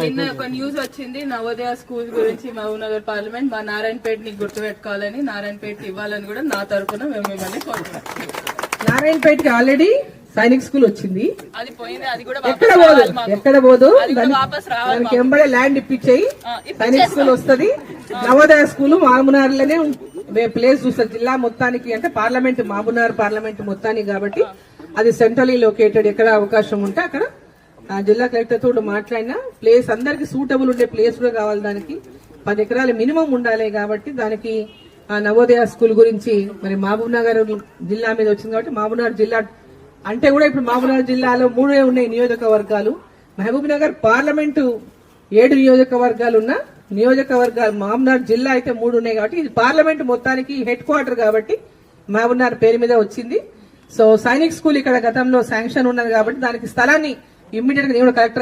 నిన్న ఒక న్యూస్ వచ్చింది నవోదయ స్కూల్ గురించి మహబూబ్నగర్ పార్లమెంట్ మా నారాయణపేటని గుర్తుపెట్టుకోవాలని నారాయణపేట ఇవ్వాలని కూడా నా తరఫున మేము మిమ్మల్ని కోరుతున్నాం. నారాయణపేటకి ఆల్రెడీ సైనిక్ స్కూల్ వచ్చింది, అది పోయింది, అది కూడా ఎక్కడ పోదు వాపస్ రావాలి. దానికి ఎంబడే ల్యాండ్ ఇప్పించేయి, సైనిక్ స్కూల్ వస్తుంది. నవోదయ స్కూల్ మహబూబ్నగర్లోనే ప్లేస్ చూస్తారు జిల్లా మొత్తానికి, అంటే పార్లమెంట్ మహబూబ్నగర్ పార్లమెంట్ మొత్తానికి కాబట్టి అది సెంట్రలీ లొకేటెడ్. ఎక్కడ అవకాశం ఉంటే అక్కడ జిల్లా కలెక్టర్ తోటి మాట్లాడినా ప్లేస్ అందరికి సూటబుల్ ఉండే ప్లేస్ కూడా కావాలి. దానికి 10 ఎకరాలు మినిమం ఉండాలి కాబట్టి దానికి నవోదయ స్కూల్ గురించి మరి మహబూబ్నగర్ జిల్లా మీద వచ్చింది కాబట్టి మహబూబ్నగర్ జిల్లా అంటే కూడా ఇప్పుడు మహబూబ్నగర్ జిల్లాలో 3 ఉన్నాయి నియోజకవర్గాలు. మహబూబ్నగర్ పార్లమెంటు 7 నియోజకవర్గాలు ఉన్న నియోజకవర్గాలు మహబూబ్నగర్ జిల్లా అయితే 3 ఉన్నాయి కాబట్టి ఇది పార్లమెంట్ మొత్తానికి హెడ్ క్వార్టర్ కాబట్టి మహబూబ్నగర్ పేరు మీద వచ్చింది. సో సైనిక్ స్కూల్ ఇక్కడ గతంలో శాంక్షన్ ఉన్నది కాబట్టి దానికి స్థలాన్ని ఇమ్మీడియట్ గా కలెక్టర్